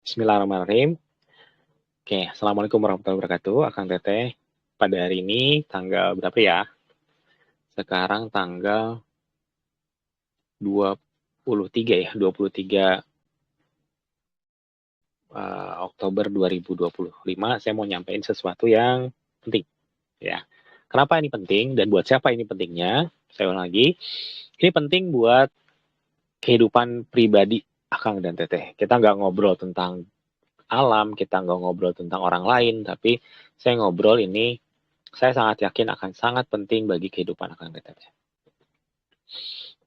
Bismillahirrahmanirrahim. Oke, Assalamualaikum warahmatullahi wabarakatuh, Akang Teteh. Pada hari ini tanggal berapa ya? Sekarang tanggal 23 ya, 23 Oktober 2025. Saya mau nyampein sesuatu yang penting ya. Kenapa ini penting dan buat siapa ini pentingnya? Saya ulang lagi, ini penting buat kehidupan pribadi Akang dan Teteh. Kita nggak ngobrol tentang alam, kita nggak ngobrol tentang orang lain, tapi saya ngobrol ini saya sangat yakin akan sangat penting bagi kehidupan Akang Teteh.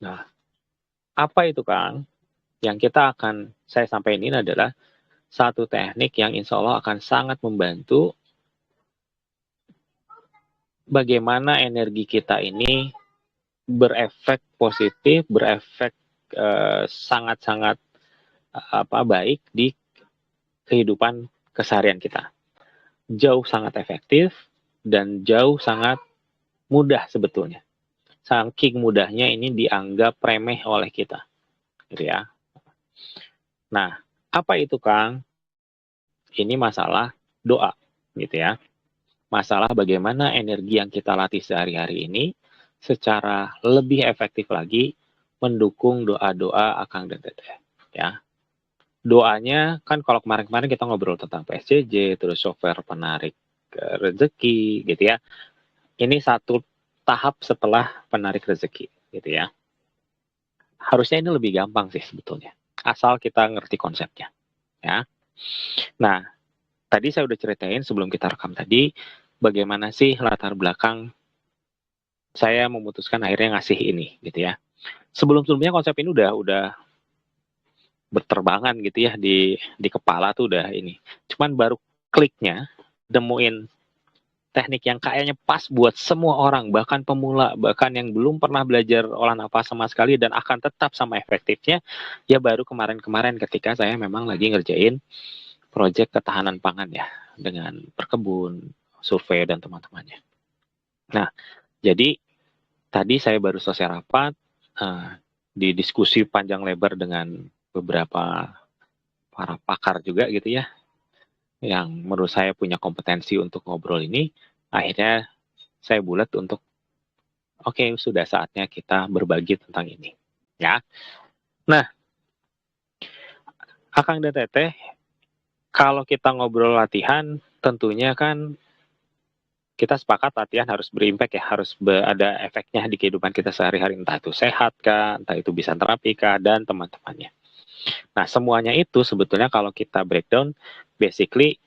Nah, apa itu Kang? Yang saya sampaikan ini adalah satu teknik yang insya Allah akan sangat membantu bagaimana energi kita ini berefek positif, berefek sangat-sangat baik di kehidupan keseharian kita. Jauh sangat efektif dan jauh sangat mudah sebetulnya. Saking mudahnya ini dianggap remeh oleh kita, gitu ya. Nah, apa itu Kang? Ini masalah doa, gitu ya. Masalah bagaimana energi yang kita latih sehari-hari ini secara lebih efektif lagi mendukung doa-doa Akang dan Teteh, ya. Doanya kan kalau kemarin-kemarin kita ngobrol tentang PSJJ, terus software penarik rezeki, gitu ya. Ini satu tahap setelah penarik rezeki, gitu ya. Harusnya ini lebih gampang sih sebetulnya, asal kita ngerti konsepnya, ya. Nah, tadi saya udah ceritain sebelum kita rekam tadi, bagaimana sih latar belakang saya memutuskan akhirnya ngasih ini, gitu ya. Sebelum-sebelumnya konsep ini udah berterbangan gitu ya di kepala tuh udah ini. Cuman baru kliknya, demuin teknik yang kayaknya pas buat semua orang, bahkan pemula, bahkan yang belum pernah belajar olah nafas sama sekali dan akan tetap sama efektifnya, ya baru kemarin-kemarin ketika saya memang lagi ngerjain proyek ketahanan pangan ya, dengan perkebun, survei, dan teman-temannya. Nah, jadi tadi saya baru selesai rapat, di diskusi panjang lebar dengan beberapa para pakar juga gitu ya, yang menurut saya punya kompetensi untuk ngobrol ini, akhirnya saya bulat untuk oke, sudah saatnya kita berbagi tentang ini. Ya. Nah, Akang dan Teteh, kalau kita ngobrol latihan, tentunya kan kita sepakat latihan harus berimpact ya, harus ada efeknya di kehidupan kita sehari-hari, entah itu sehat kah, entah itu bisa terapi kah, dan teman-temannya. Nah, semuanya itu sebetulnya kalau kita breakdown, basically,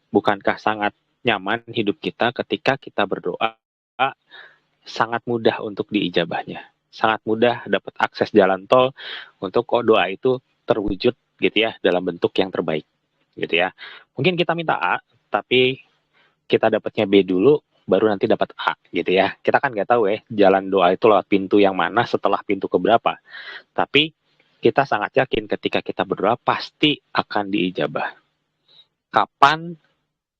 bukankah sangat nyaman hidup kita ketika kita berdoa, sangat mudah untuk diijabahnya. Sangat mudah dapat akses jalan tol untuk kok doa itu terwujud gitu ya, dalam bentuk yang terbaik gitu ya. Mungkin kita minta A, tapi kita dapatnya B dulu, baru nanti dapat A gitu ya. Kita kan nggak tahu ya jalan doa itu lewat pintu yang mana setelah pintu keberapa. Tapi kita sangat yakin ketika kita berdoa pasti akan diijabah. Kapan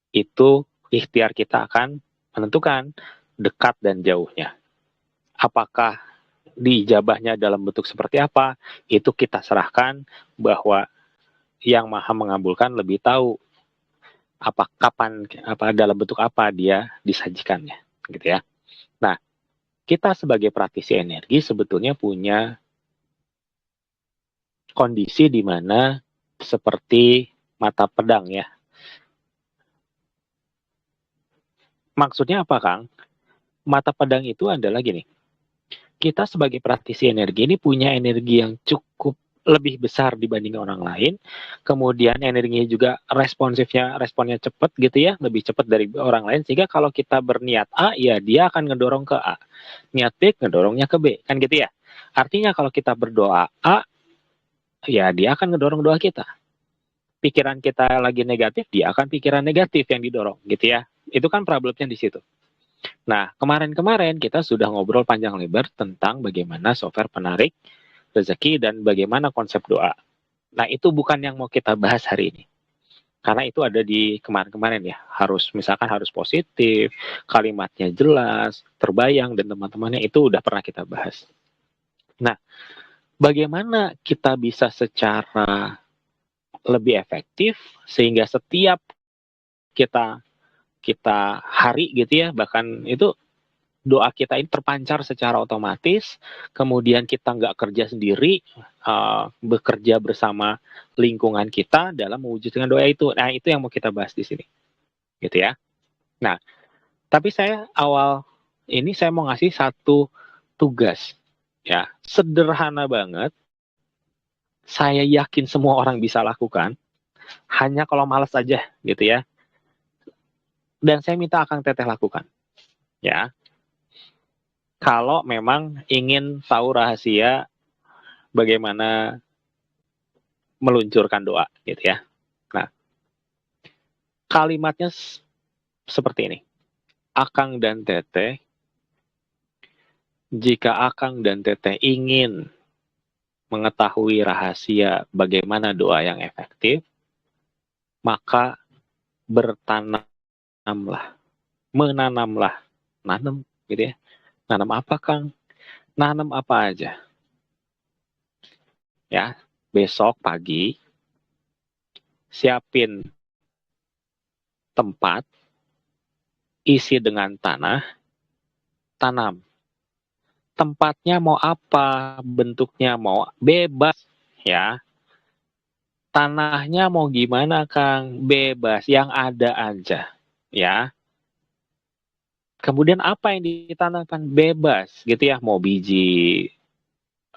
itu ikhtiar kita akan menentukan dekat dan jauhnya. Apakah diijabahnya dalam bentuk seperti apa, itu kita serahkan bahwa yang maha mengabulkan lebih tahu kapan dalam bentuk apa dia disajikannya gitu ya. Nah, kita sebagai praktisi energi sebetulnya punya kondisi di mana seperti mata pedang ya. Maksudnya apa, Kang? Mata pedang itu adalah gini. Kita sebagai praktisi energi ini punya energi yang cukup lebih besar dibanding orang lain. Kemudian energinya juga responnya cepat gitu ya, lebih cepat dari orang lain. Sehingga kalau kita berniat A, ya dia akan ngedorong ke A. Niat B, ngedorongnya ke B. Kan gitu ya. Artinya kalau kita berdoa A, ya dia akan ngedorong doa kita. Pikiran kita lagi negatif, dia akan pikiran negatif yang didorong gitu ya. Itu kan problemnya di situ. Nah, kemarin-kemarin kita sudah ngobrol panjang lebar tentang bagaimana software penarik rezeki dan bagaimana konsep doa. Nah, itu bukan yang mau kita bahas hari ini. Karena itu ada di kemarin-kemarin ya. Misalkan harus positif, kalimatnya jelas, terbayang, dan teman-temannya itu udah pernah kita bahas. Nah, bagaimana kita bisa secara lebih efektif, sehingga setiap kita kita hari gitu ya, bahkan itu doa kita ini terpancar secara otomatis, kemudian kita nggak kerja sendiri, bekerja bersama lingkungan kita dalam mewujudkan doa itu. Nah, itu yang mau kita bahas di sini, gitu ya. Nah, tapi saya awal ini saya mau ngasih satu tugas, ya, sederhana banget. Saya yakin semua orang bisa lakukan, hanya kalau malas aja, gitu ya. Dan saya minta Akang Teteh lakukan, ya. Kalau memang ingin tahu rahasia bagaimana meluncurkan doa gitu ya. Nah, kalimatnya seperti ini. Akang dan Teteh, jika Akang dan Teteh ingin mengetahui rahasia bagaimana doa yang efektif, maka bertanamlah, menanamlah, nanam gitu ya. Nanam apa, Kang? Nanam apa aja. Ya, besok pagi siapin tempat, isi dengan tanah, tanam. Tempatnya mau apa, bentuknya mau bebas, ya. Tanahnya mau gimana, Kang? Bebas, yang ada aja, ya. Kemudian apa yang ditanamkan? Bebas, gitu ya. Mau biji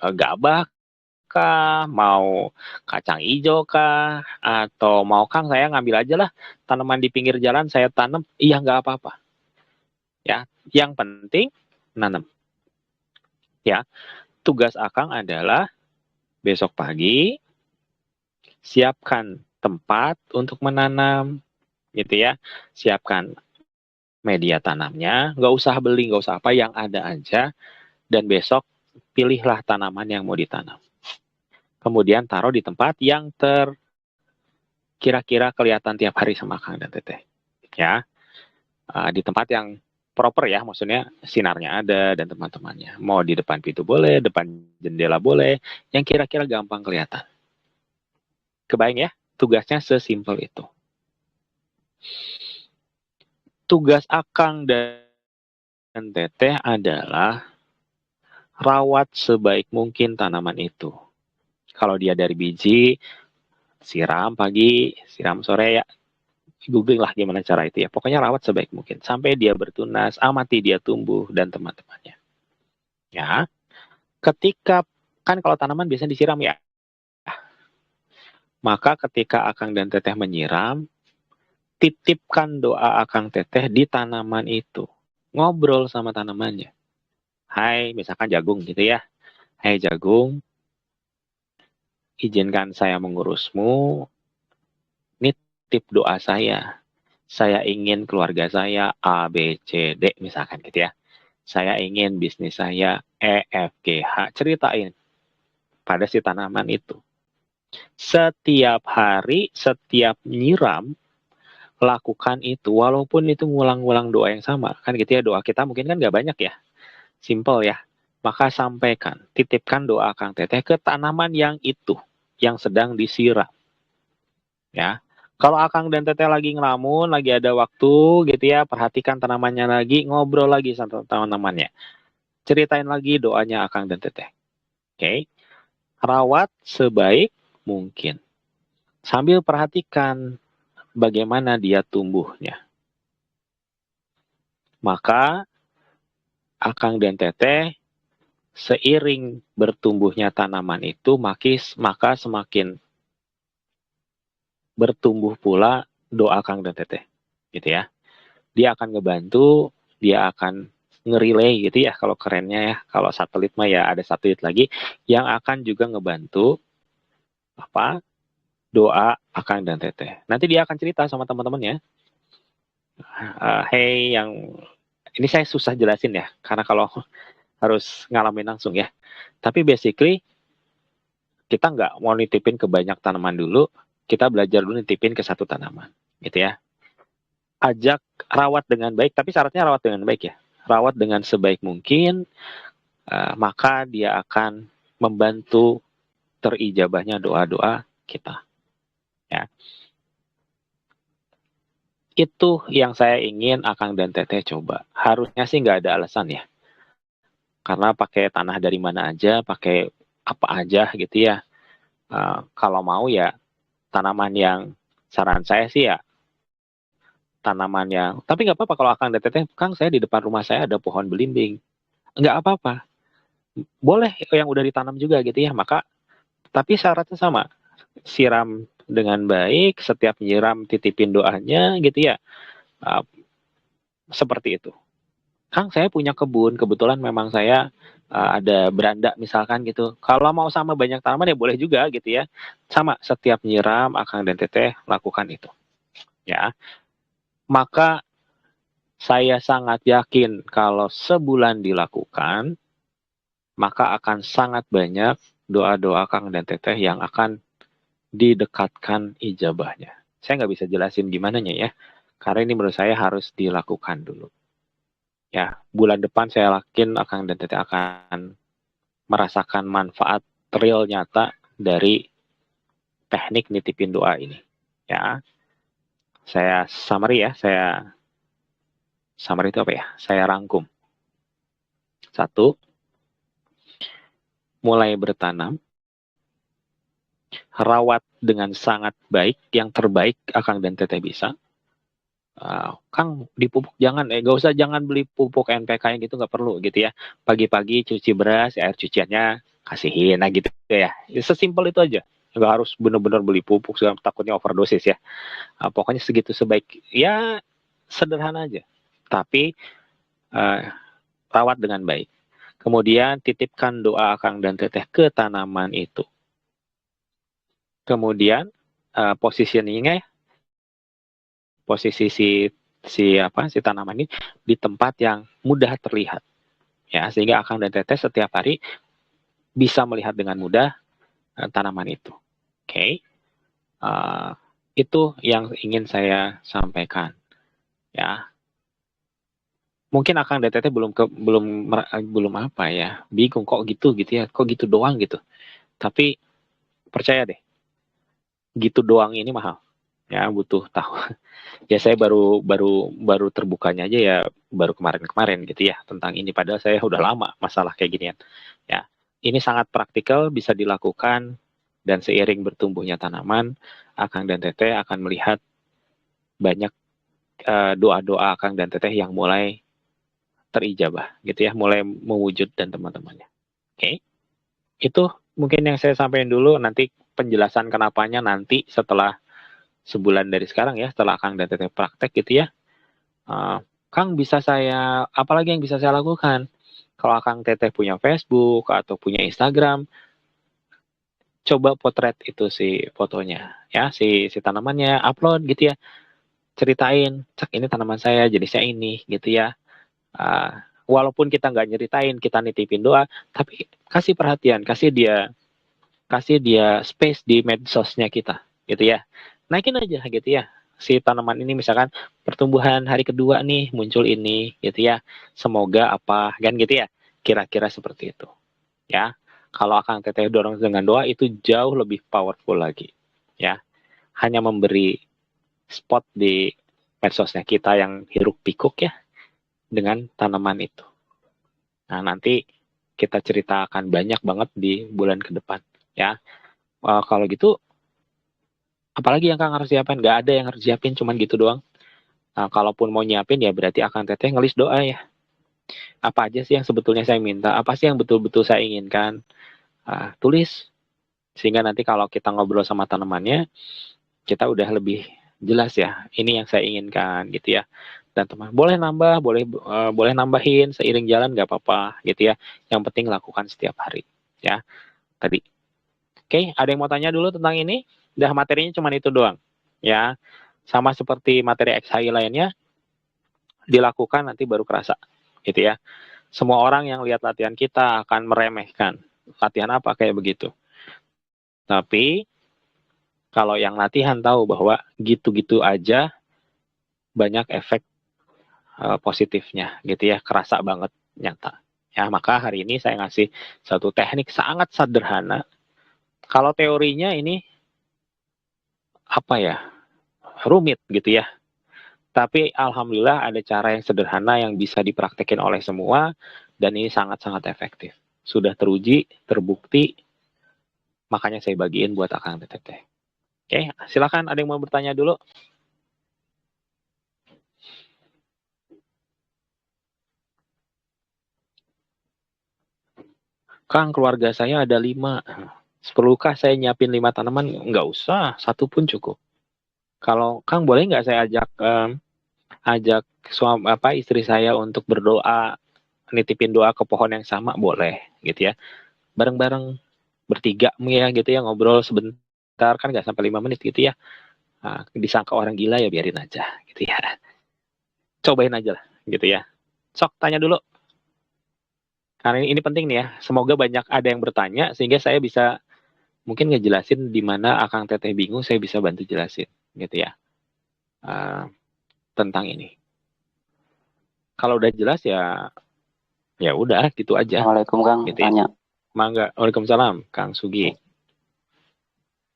gabah kah, mau kacang hijau kah, atau mau Kang saya ngambil aja lah tanaman di pinggir jalan saya tanam, iya nggak apa-apa, ya. Yang penting nanam, ya. Tugas Akang adalah besok pagi siapkan tempat untuk menanam, gitu ya. Siapkan media tanamnya, nggak usah beli, nggak usah apa, yang ada aja. Dan besok pilihlah tanaman yang mau ditanam. Kemudian taruh di tempat yang kira-kira kelihatan tiap hari sama Kang dan Teteh. Ya, di tempat yang proper ya, maksudnya sinarnya ada dan teman-temannya. Mau di depan pintu boleh, depan jendela boleh, yang kira-kira gampang kelihatan. Kebayang ya, tugasnya sesimpel itu. Tugas Akang dan Teteh adalah rawat sebaik mungkin tanaman itu. Kalau dia dari biji, siram pagi, siram sore ya. Googling lah gimana cara itu ya. Pokoknya rawat sebaik mungkin. Sampai dia bertunas, amati dia tumbuh, dan teman-temannya. Ya, ketika, kan kalau tanaman biasanya disiram ya. Maka ketika Akang dan Teteh menyiram, titipkan doa Akang Teteh di tanaman itu. Ngobrol sama tanamannya. Hai, misalkan jagung gitu ya. Hai jagung, izinkan saya mengurusmu. Ini tip doa saya. Saya ingin keluarga saya A, B, C, D misalkan gitu ya. Saya ingin bisnis saya E, F, G, H. Ceritain pada si tanaman itu. Setiap hari, setiap nyiram, lakukan itu. Walaupun itu ngulang-ngulang doa yang sama. Kan gitu ya, doa kita mungkin kan nggak banyak ya. Simple ya. Maka sampaikan, titipkan doa Kang Teteh ke tanaman yang itu, yang sedang disiram. Ya, kalau Akang dan Teteh lagi ngelamun, lagi ada waktu gitu ya, perhatikan tanamannya lagi, ngobrol lagi sama tanamannya. Ceritain lagi doanya Akang dan Teteh. Oke. Rawat sebaik mungkin. Sambil perhatikan bagaimana dia tumbuhnya. Maka Akang dan Teteh seiring bertumbuhnya tanaman itu, maka semakin bertumbuh pula doa Akang dan Teteh. Gitu ya. Dia akan ngebantu, dia akan nge-relay gitu ya kalau kerennya ya. Kalau satelit mah ya ada satelit lagi yang akan juga ngebantu apa? Doa Akang dan Teteh. Nanti dia akan cerita sama teman-temannya. Hey, yang ini saya susah jelasin ya, karena kalau harus ngalamin langsung ya. Tapi basically kita nggak mau nitipin ke banyak tanaman dulu, kita belajar dulu nitipin ke satu tanaman, gitu ya. Ajak rawat dengan baik, tapi syaratnya rawat dengan baik ya. Rawat dengan sebaik mungkin, maka dia akan membantu terijabahnya doa-doa kita. Ya. Itu yang saya ingin Akang dan Teteh coba. Harusnya sih nggak ada alasan ya. Karena pakai tanah dari mana aja, pakai apa aja gitu ya. Kalau mau ya tanaman yang saran saya sih ya tanaman yang, tapi nggak apa-apa kalau Akang dan Teteh, Kang saya di depan rumah saya ada pohon belimbing. Nggak apa-apa. Boleh yang udah ditanam juga gitu ya. Maka, tapi syaratnya sama. Siram dengan baik, setiap nyiram titipin doanya gitu ya. Uh, Seperti itu. Kang, saya punya kebun, kebetulan memang saya ada beranda misalkan gitu. Kalau mau sama banyak tanaman ya boleh juga gitu ya. Sama, setiap nyiram, Akang dan Teteh lakukan itu. Ya, maka saya sangat yakin kalau sebulan dilakukan, maka akan sangat banyak doa-doa Kang dan Teteh yang akan didekatkan ijabahnya. Saya nggak bisa jelasin gimana ya, karena ini menurut saya harus dilakukan dulu. Ya, bulan depan saya yakin Akang dan Teteh akan merasakan manfaat real nyata dari teknik nitipin doa ini. Ya, saya summary ya, summary itu apa ya? Saya rangkum. Satu, mulai bertanam, rawat dengan sangat baik, yang terbaik Akang dan Teteh bisa. Kang, dipupuk gak usah, jangan beli pupuk NPK yang gitu, nggak perlu gitu ya. Pagi-pagi cuci beras, air cuciannya kasihin, nah gitu ya. Sesimpel itu aja. Nggak harus benar-benar beli pupuk, takutnya overdosis ya. Pokoknya segitu sebaik, ya sederhana aja. Tapi uh, rawat dengan baik. Kemudian titipkan doa Kang dan Teteh ke tanaman itu. Kemudian positioningnya, posisi si tanaman ini di tempat yang mudah terlihat ya, sehingga Akang dan Teteh setiap hari bisa melihat dengan mudah tanaman itu. Oke. Uh, itu yang ingin saya sampaikan ya. Mungkin Akang dan Teteh belum apa ya, bingung kok gitu ya, kok gitu doang gitu. Tapi percaya deh, gitu doang ini mahal ya, butuh tahu. Ya saya baru terbukanya aja ya baru kemarin gitu ya tentang ini, padahal saya udah lama masalah kayak ginian ya. Ini sangat praktikal, bisa dilakukan, dan seiring bertumbuhnya tanaman, Akang dan Teteh akan melihat banyak doa-doa Akang dan Teteh yang mulai terijabah gitu ya, mulai mewujud dan teman-temannya. Oke, itu mungkin yang saya sampaikan dulu. Nanti penjelasan kenapanya nanti setelah sebulan dari sekarang ya, setelah Akang dan Teteh praktek gitu ya. Kang, bisa saya, apalagi yang bisa saya lakukan? Kalau Kang Teteh punya Facebook atau punya Instagram, coba potret itu si fotonya, ya, si tanamannya, upload gitu ya. Ceritain, cek ini tanaman saya, jenisnya ini, gitu ya. Walaupun kita nggak nyeritain, kita nitipin doa, tapi kasih perhatian, kasih dia space di medsosnya kita, gitu ya. Naikin aja gitu ya. Si tanaman ini misalkan pertumbuhan hari kedua nih muncul ini gitu ya. Semoga apa kan gitu ya. Kira-kira seperti itu. Ya. Kalau Akang Teteh dorong dengan doa itu jauh lebih powerful lagi. Ya. Hanya memberi spot di medsosnya kita yang hiruk pikuk ya dengan tanaman itu. Nah, nanti kita ceritakan banyak banget di bulan ke depan ya. Kalau gitu, apalagi yang Kang harus siapin? Nggak ada yang harus siapin, cuman gitu doang. Nah, kalaupun mau nyiapin ya berarti Akang Teteh ngelis doa ya. Apa aja sih yang sebetulnya saya minta? Apa sih yang betul-betul saya inginkan? Tulis. Sehingga nanti kalau kita ngobrol sama tanamannya, kita udah lebih jelas ya. Ini yang saya inginkan gitu ya. Dan teman boleh nambah, boleh nambahin seiring jalan nggak apa-apa gitu ya. Yang penting lakukan setiap hari ya. Tadi. Oke, ada yang mau tanya dulu tentang ini? Udah, materinya cuma itu doang ya. Sama seperti materi XHI lainnya, dilakukan nanti baru kerasa gitu ya. Semua orang yang lihat latihan kita akan meremehkan latihan apa kayak begitu, tapi kalau yang latihan tahu bahwa gitu-gitu aja banyak efek positifnya gitu ya, kerasa banget, nyata ya. Maka hari ini saya ngasih satu teknik sangat sederhana. Kalau teorinya ini apa ya, rumit gitu ya. Tapi alhamdulillah ada cara yang sederhana yang bisa dipraktekin oleh semua dan ini sangat-sangat efektif. Sudah teruji, terbukti, makanya saya bagiin buat Akang Teteh. Oke, silakan ada yang mau bertanya dulu? Kang, keluarga saya ada 5. Perlukah saya nyiapin 5 tanaman? Nggak usah, 1 pun cukup. Kalau Kang boleh nggak saya ajak istri saya untuk berdoa, nitipin doa ke pohon yang sama, boleh gitu ya. Bareng-bareng bertiga ya gitu ya, ngobrol sebentar kan nggak sampai 5 menit gitu ya. Nah, disangka orang gila ya biarin aja gitu ya. Cobain aja lah gitu ya. Sok tanya dulu. Karena ini penting nih ya. Semoga banyak ada yang bertanya sehingga saya bisa mungkin ngejelasin di mana Akang Teteh bingung, saya bisa bantu jelasin gitu ya. Tentang ini. Kalau udah jelas ya ya udah gitu aja. Assalamualaikum Kang, Gitu ya. tanya. Mangga. Waalaikumsalam, Kang Sugi.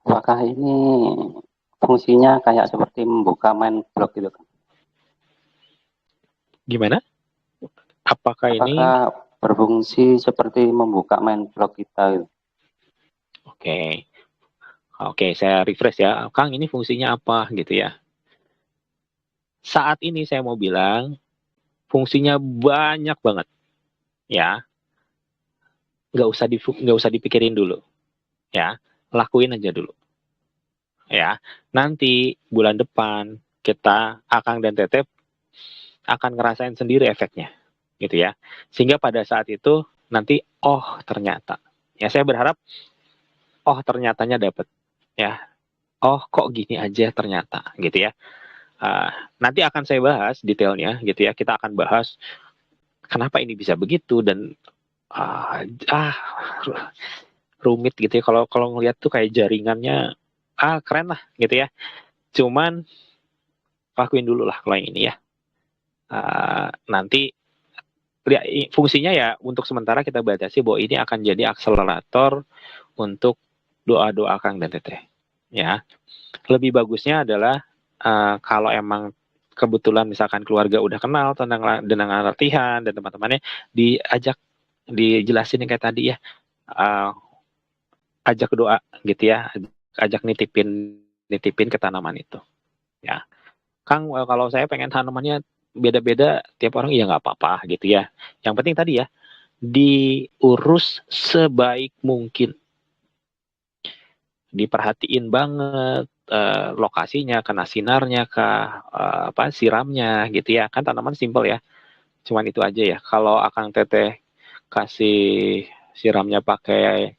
Apakah ini fungsinya kayak seperti membuka main blog gitu Kang? Gimana? Apakah ini? Apakah berfungsi seperti membuka main blog kita gitu? Oke. Oke, saya refresh ya. Kang, ini fungsinya apa gitu ya. Saat ini saya mau bilang fungsinya banyak banget ya. Nggak usah dipikirin dulu ya. Lakuin aja dulu ya. Nanti bulan depan kita Akang dan Tetep akan ngerasain sendiri efeknya gitu ya. Sehingga pada saat itu nanti ternyata ya saya berharap ternyatanya dapat ya. Kok gini aja ternyata gitu ya. Nanti akan saya bahas detailnya gitu ya. Kita akan bahas kenapa ini bisa begitu dan ah, ah rumit gitu ya. Kalau ngelihat tuh kayak jaringannya keren lah gitu ya. Cuman lakuin dulu lah kalau yang ini ya. Nanti fungsinya ya untuk sementara kita batasi bahwa ini akan jadi akselerator untuk doa-doa Kang dan Teteh. Ya, lebih bagusnya adalah kalau emang kebetulan misalkan keluarga udah kenal tentang latihan dan teman-temannya dijelasin yang kayak tadi ya, ajak doa gitu ya, ajak nitipin ke tanaman itu. Ya, Kang, kalau saya pengen tanamannya beda-beda tiap orang ya nggak apa-apa gitu ya. Yang penting tadi ya diurus sebaik mungkin, diperhatiin banget lokasinya, kena sinarnya, siramnya gitu ya. Kan tanaman simpel ya. Cuman itu aja ya. Kalau Akang Teteh kasih siramnya pakai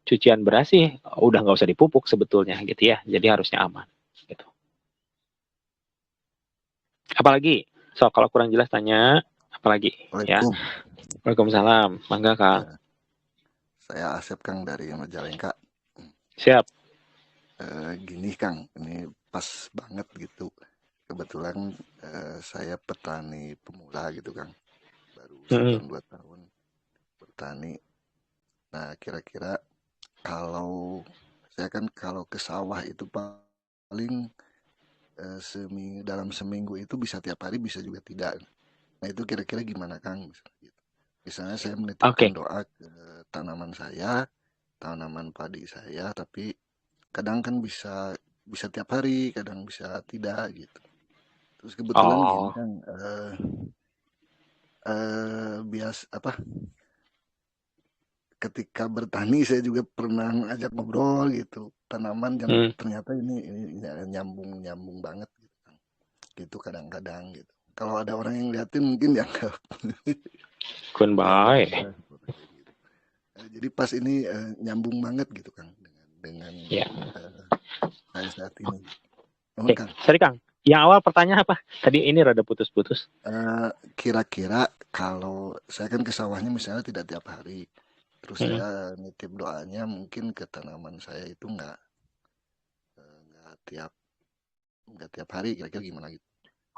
cucian beras sih udah nggak usah dipupuk sebetulnya gitu ya. Jadi harusnya aman gitu. Apalagi kalau kurang jelas tanya apalagi ya. Waalaikumsalam. Waalaikumsalam. Mangga Kang. Ya, saya Asep Kang dari Majalengka. Siap. Gini Kang, ini pas banget gitu. Kebetulan saya petani pemula gitu Kang, baru setahun 2 tahun bertani. Nah kira-kira kalau ke sawah itu paling dalam seminggu itu bisa tiap hari, bisa juga tidak. Nah itu kira-kira gimana Kang? Misalnya saya menitipkan doa ke tanaman padi saya, tapi kadang kan bisa tiap hari, kadang bisa tidak gitu. Terus kebetulan gini kan, ketika bertani saya juga pernah ngajak ngobrol gitu tanaman yang ternyata ini nyambung banget gitu kan. Gitu kadang-kadang gitu. Kalau ada orang yang liatin mungkin dianggap Kun baik. Jadi pas ini nyambung banget gitu Kang dengan saya saat ini. Kang. Sorry Kang, yang awal pertanyaan apa? Tadi ini rada putus-putus. Kira-kira kalau saya kan ke sawahnya misalnya tidak tiap hari, terus saya nitip doanya mungkin ke tanaman saya itu nggak tiap hari, kira-kira gimana gitu?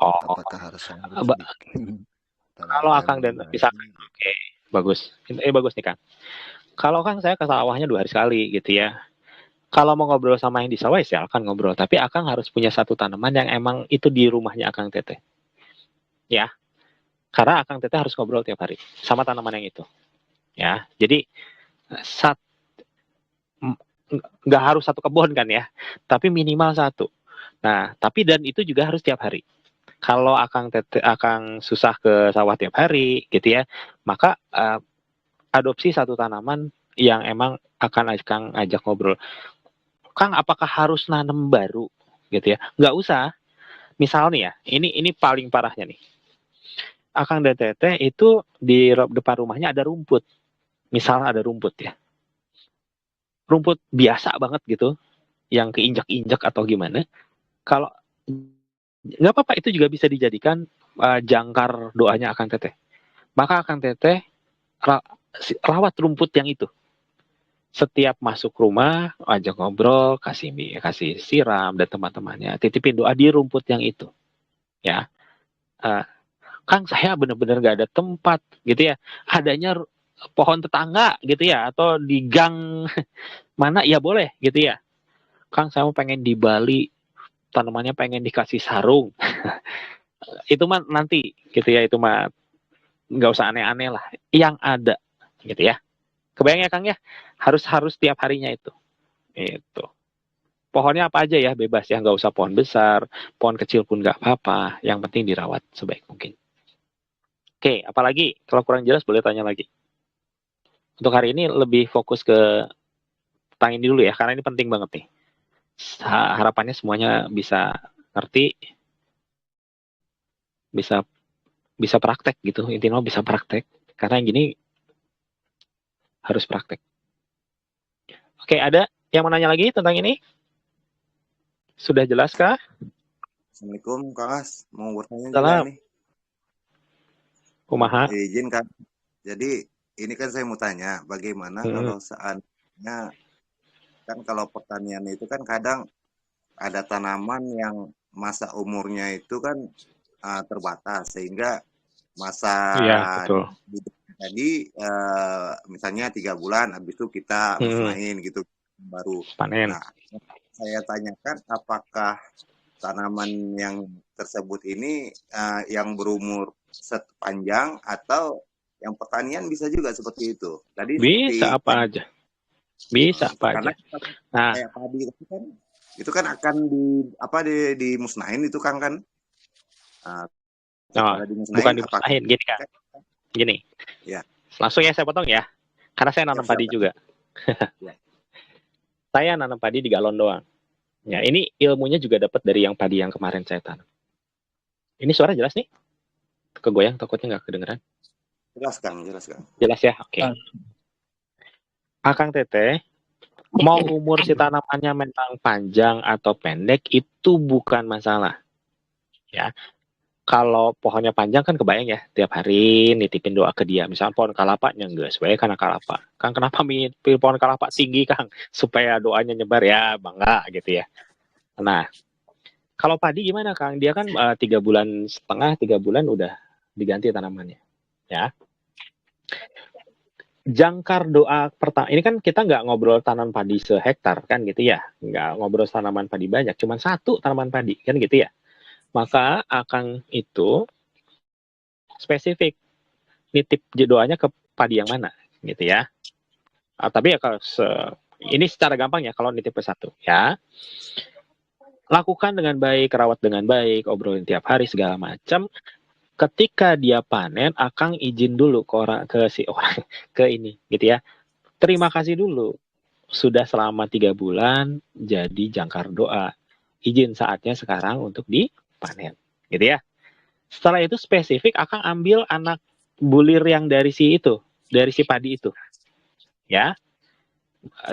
Apakah harus bikin kalau Akang dan misalkan bagus nih Kang. Kalau Kang saya ke sawahnya 2 hari sekali gitu ya. Kalau mau ngobrol sama yang di sawah ya silakan ngobrol, tapi Akang harus punya satu tanaman yang emang itu di rumahnya Akang Teteh. Ya, karena Akang Teteh harus ngobrol tiap hari sama tanaman yang itu. Ya, jadi nggak harus satu kebun kan ya, tapi minimal satu. Nah, tapi dan itu juga harus tiap hari. Kalau Akang susah ke sawah tiap hari gitu ya, maka adopsi satu tanaman yang emang akan Akang ajak ngobrol. Kang, apakah harus nanam baru gitu ya? Nggak usah. Misal nih ya, ini paling parahnya nih. Akang dan Teteh itu di depan rumahnya ada rumput. Misal ada rumput ya. Rumput biasa banget gitu, yang keinjak-injak atau gimana. Kalau nggak apa-apa, itu juga bisa dijadikan jangkar doanya Akang Teteh. Maka Akang Teteh rawat rumput yang itu. Setiap masuk rumah, ajak ngobrol, kasih siram dan teman-temannya, titipin doa di rumput yang itu. Ya, Kang, saya benar-benar nggak ada tempat gitu ya. Adanya pohon tetangga gitu ya, atau di gang mana ya boleh gitu ya. Kang, saya mau pengen di Bali, tanamannya pengen dikasih sarung. Itu mah nanti gitu ya, itu mah nggak usah aneh-aneh lah. Yang ada gitu ya. Kebayang ya Kang ya, harus tiap harinya itu. Itu. Pohonnya apa aja ya, bebas ya, nggak usah pohon besar, pohon kecil pun nggak apa-apa. Yang penting dirawat sebaik mungkin. Oke, apalagi kalau kurang jelas boleh tanya lagi. Untuk hari ini lebih fokus ke tentang ini dulu ya, karena ini penting banget nih. Harapannya semuanya bisa ngerti, bisa bisa praktek gitu. Intinya bisa praktek. Karena yang gini harus praktek. Oke, ada yang mau nanya lagi tentang ini? Sudah jelas kah? Assalamualaikum Kang As, mau bertanya juga Salam. nih. Kumaha? Izin Kang. Jadi ini kan saya mau tanya, bagaimana kalau seandainya kan kalau pertanian itu kan kadang ada tanaman yang masa umurnya itu kan terbatas, sehingga masa Iya, betul. tadi misalnya 3 bulan, habis itu kita musnahin gitu baru. Panen. Nah, saya tanyakan apakah tanaman yang tersebut ini yang berumur sepanjang atau yang pertanian bisa juga seperti itu. Tadi Bisa seperti apa aja. Bisa apa karena aja. Nah, kayak padi itu kan akan dimusnahin itu kan bukan dimusnahin gini kan. Gini. Ya. Langsung ya saya potong ya. Karena saya nanam padi juga. Ya. Saya nanam padi di galon doang. Ya, ini ilmunya juga dapat dari yang padi yang kemarin saya tanam. Ini suara jelas nih? Kegoyang takutnya nggak kedengeran. Jelas Kang. Jelas ya, oke. Akang Teteh, mau umur si tanamannya memang panjang atau pendek itu bukan masalah. Ya, kalau pohonnya panjang kan kebayang ya, tiap hari nitipin doa ke dia. Misalnya pohon kalapanya enggak, supaya karena kalapa. Kang, kenapa pilih pohon kalapa tinggi Kang? Supaya doanya nyebar ya, bangga gitu ya. Nah, kalau padi gimana Kang? Dia kan 3 bulan setengah, 3 bulan udah diganti tanamannya. Ya. Jangkar doa pertama, ini kan kita nggak ngobrol tanam padi sehektar kan gitu ya. Nggak ngobrol tanaman padi banyak, cuma satu tanaman padi kan gitu ya. Maka Akang itu spesifik nitip doanya ke padi yang mana gitu ya. Tapi ya kalau ini secara gampang ya, kalau nitip ke satu ya, lakukan dengan baik, rawat dengan baik, obrolin tiap hari segala macam. Ketika dia panen, Akang izin dulu ke si orang ke ini gitu ya. Terima kasih dulu, sudah selama 3 bulan jadi jangkar doa. Izin saatnya sekarang untuk dipanen gitu ya. Setelah itu spesifik Akang ambil anak bulir yang dari si padi itu ya,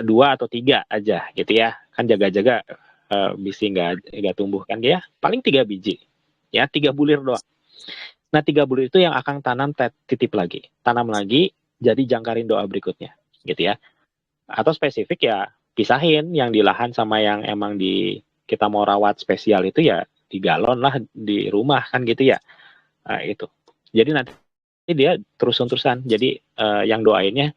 2 atau 3 aja gitu ya, kan jaga-jaga bisi nggak tumbuh kan dia, paling 3 biji ya, 3 bulir doang. Nah 3 bulir itu yang Akang titip lagi, tanam lagi, jadi jangkarin doa berikutnya gitu ya. Atau spesifik ya pisahin yang di lahan sama yang emang kita mau rawat spesial itu ya di galon lah di rumah kan gitu ya. Nah, itu. Jadi nanti dia terus-terusan. Jadi yang doainnya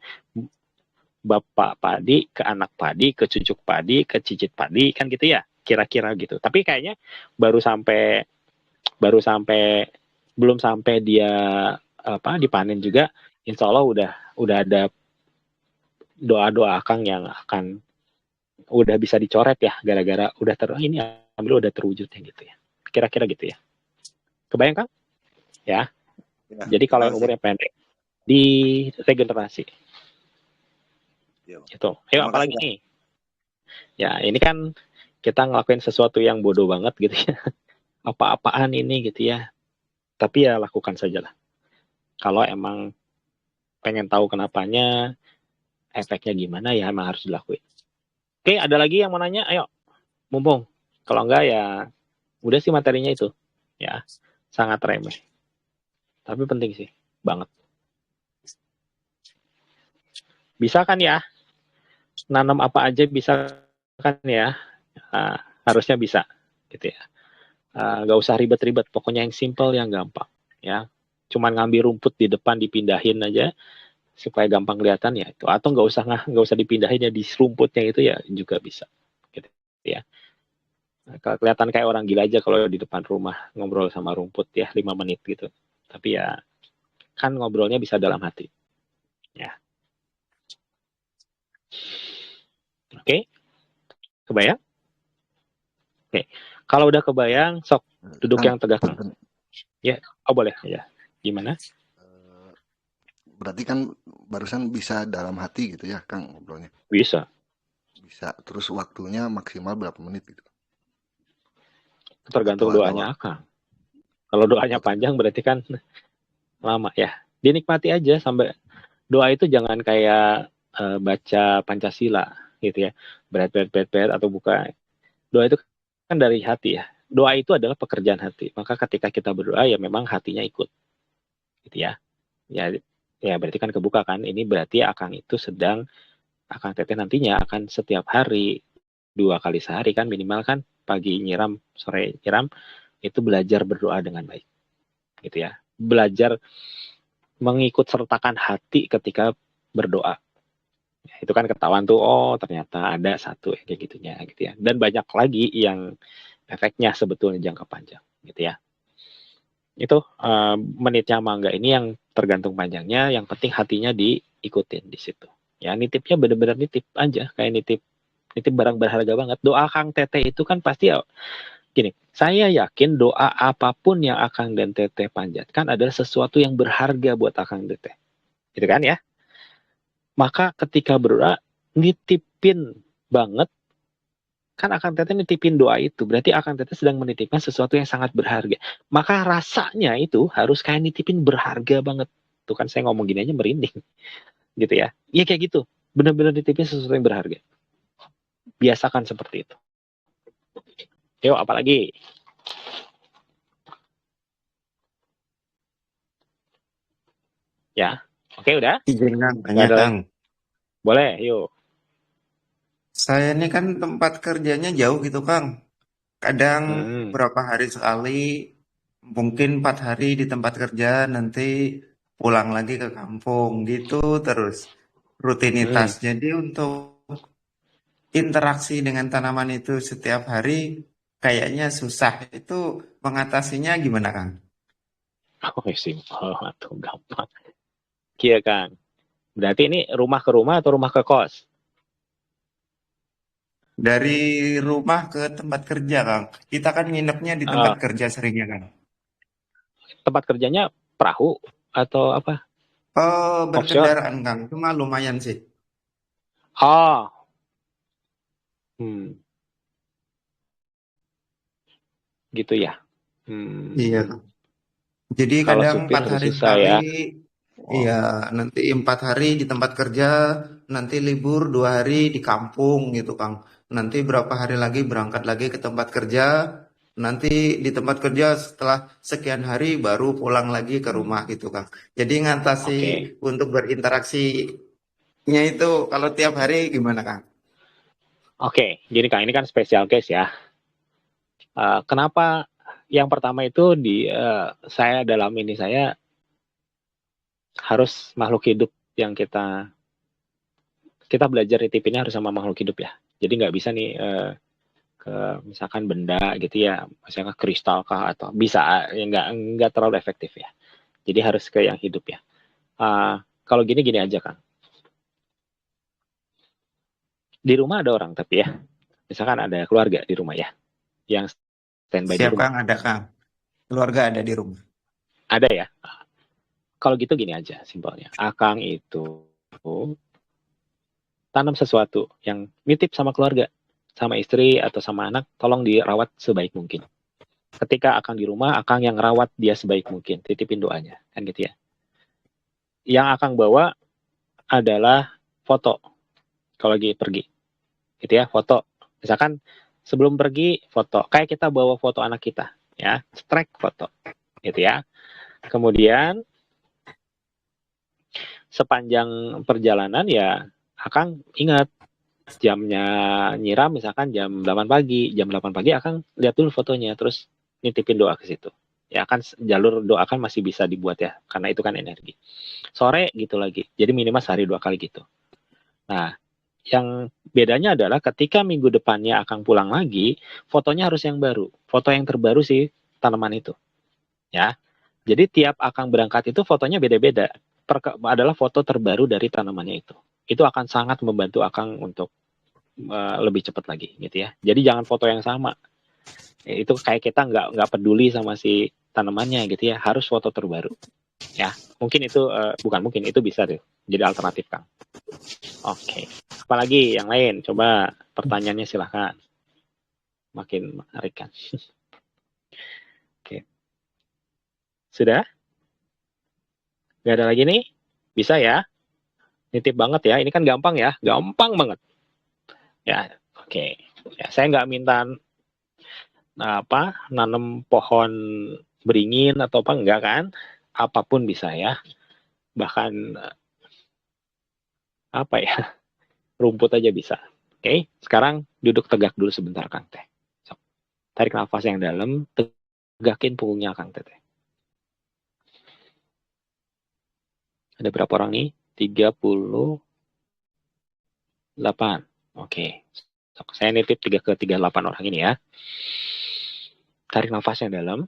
bapak padi ke anak padi ke cucuk padi ke cicit padi kan gitu ya, kira-kira gitu. Tapi kayaknya baru sampai belum sampai dia dipanen juga, insya Allah udah ada doa-doa Akang yang akan udah bisa dicoret ya, gara-gara ini ambil udah terwujudnya gitu ya, kira-kira gitu ya. Kebayang Kang ya? Ya, Jadi kalau yang terima kasih. umurnya pendek di regenerasi Yo. itu. Ayo Terima apalagi kasih. nih ya, ini kan kita ngelakuin sesuatu yang bodoh banget gitu ya. Apa-apaan ini gitu ya, tapi ya lakukan sajalah. Kalau emang pengen tahu kenapanya, efeknya gimana, ya emang harus dilakuin. Oke, ada lagi yang mau nanya? Ayo, mumpung. Kalau enggak ya udah sih materinya itu. Ya, sangat remeh. Tapi penting sih, banget. Bisa kan ya? Nanam apa aja bisa kan ya? Harusnya bisa gitu ya. Nggak usah ribet-ribet, pokoknya yang simple, yang gampang ya. Cuman ngambil rumput di depan dipindahin aja supaya gampang kelihatan ya itu, atau nggak usah dipindahin ya, di rumputnya itu ya juga bisa gitu ya. Kelihatan kayak orang gila aja kalau di depan rumah ngobrol sama rumput ya 5 menit gitu, tapi ya kan ngobrolnya bisa dalam hati ya. Oke, kebayang? Oke, kalau udah kebayang sok duduk Kang, yang tegak Kang. Ya, boleh ya. Gimana? berarti kan barusan bisa dalam hati gitu ya Kang ngobrolnya? Bisa. Terus waktunya maksimal berapa menit gitu? Tergantung Atau doanya Akang. Kalau doanya panjang berarti kan lama ya. Dinikmati aja sampai doa itu, jangan kayak baca Pancasila gitu ya. Berat atau buka. Doa itu kan dari hati ya. Doa itu adalah pekerjaan hati. Maka ketika kita berdoa ya memang hatinya ikut. Gitu ya. Ya berarti kan kebuka kan. Ini berarti Akang itu sedang, Akang Teteh nantinya akan setiap hari 2 kali sehari kan minimal kan, pagi nyiram, sore nyiram, itu belajar berdoa dengan baik. Gitu ya. Belajar mengikut sertakan hati ketika berdoa. Itu kan ketahuan tuh, oh ternyata ada satu kayak gitunya gitu ya. Dan banyak lagi yang efeknya sebetulnya jangka panjang gitu ya. Itu menitnya mangga ini yang tergantung panjangnya, yang penting hatinya diikutin di situ. Ya nitipnya benar-benar nitip aja, kayak nitip barang berharga banget. Doa Kang Teteh itu kan pasti gini, saya yakin doa apapun yang Akang dan Teteh panjatkan adalah sesuatu yang berharga buat Akang Teteh. Gitu kan ya? Maka ketika berdoa, nitipin banget, kan Akang Teteh nitipin doa itu, berarti Akang Teteh sedang menitipkan sesuatu yang sangat berharga. Maka rasanya itu harus kayak nitipin berharga banget. Tuh kan saya ngomong gini aja merinding. Gitu ya. Iya kayak gitu. Benar-benar nitipin sesuatu yang berharga. Biasakan seperti itu. Yuk, apalagi? Ya. Oke, udah? Izin Kang, Nggak tanya ada lagi? Kang. Boleh, yuk. Saya ini kan tempat kerjanya jauh gitu Kang. Kadang Hmm. berapa hari sekali, mungkin 4 hari di tempat kerja, nanti pulang lagi ke kampung gitu terus rutinitas. Jadi untuk interaksi dengan tanaman itu setiap hari kayaknya susah. Itu mengatasinya gimana Kang? Oke, simpel atau gampang. Iya, Kang. Berarti ini rumah ke rumah atau rumah ke kos? Dari rumah ke tempat kerja Kang. Kita kan nginepnya di tempat Uh, kerja seringnya Kang. tempat kerjanya perahu atau apa? Oh, Offshore? berkendaraan Kang. Cuma lumayan sih. Oh, hmm, gitu ya. Iya. Hmm, Jadi kalau kadang supir 4 agak hari susah sekali, ya. iya, Oh, nanti 4 hari di tempat kerja, nanti libur 2 hari di kampung gitu Kang. Nanti berapa hari lagi berangkat lagi ke tempat kerja, nanti di tempat kerja setelah sekian hari baru pulang lagi ke rumah gitu Kang. Jadi ngatasi oke. untuk berinteraksinya itu kalau tiap hari gimana Kang? Oke, gini Kang, ini kan special case ya. Kenapa yang pertama itu saya dalam ini, saya harus makhluk hidup yang kita kita belajar nitipinnya harus sama makhluk hidup ya. Jadi nggak bisa nih ke misalkan benda gitu ya, misalkan kristal kah atau bisa ya nggak terlalu efektif ya. Jadi harus ke yang hidup ya. Kalau gini aja Kang. Di rumah ada orang tapi ya, misalkan ada keluarga di rumah ya, yang standby di Siap rumah. Kang, ada Kang. Keluarga ada di rumah. Ada ya. Kalau gitu gini aja simpelnya. Akang itu tanam sesuatu yang nitip sama keluarga, sama istri atau sama anak, tolong dirawat sebaik mungkin. Ketika Akang di rumah, Akang yang rawat dia sebaik mungkin, titipin doanya, kan gitu ya. Yang Akang bawa adalah foto kalau lagi pergi, gitu ya, foto. Misalkan sebelum pergi foto, kayak kita bawa foto anak kita, ya, strike foto, gitu ya. Kemudian sepanjang perjalanan ya, Akang ingat jamnya nyiram misalkan jam 8 pagi. Jam 8 pagi Akang lihat dulu fotonya, terus nitipin doa ke situ. Ya kan jalur doa kan masih bisa dibuat ya, karena itu kan energi. Sore gitu lagi. Jadi minimal sehari 2 kali gitu. Nah, yang bedanya adalah ketika minggu depannya Akang pulang lagi, fotonya harus yang baru. Foto yang terbaru sih tanaman itu. Ya. Jadi tiap Akang berangkat itu fotonya beda-beda. Adalah foto terbaru dari tanamannya itu. Itu akan sangat membantu Akang untuk lebih cepat lagi gitu ya. Jadi jangan foto yang sama. Itu kayak kita nggak peduli sama si tanamannya gitu ya. Harus foto terbaru. Ya, mungkin itu bukan mungkin itu bisa deh jadi alternatif Kang. Oke. Apalagi yang lain? Coba pertanyaannya silahkan. Makin menarik kan. Oke. Sudah? Gak ada lagi nih? Bisa ya? Nitip banget ya. Ini kan gampang ya. Gampang banget. Ya, oke. Ya, saya nggak minta nanam pohon beringin atau apa enggak kan? Apapun bisa ya. Bahkan apa ya? Rumput aja bisa. Oke, sekarang duduk tegak dulu sebentar Kang Teh. So, tarik nafas yang dalam, tegakin punggungnya Kang Teh. Ada berapa orang nih? 38. Oke. So, saya nitip 3 ke 38 orang ini ya. Tarik nafas yang dalam.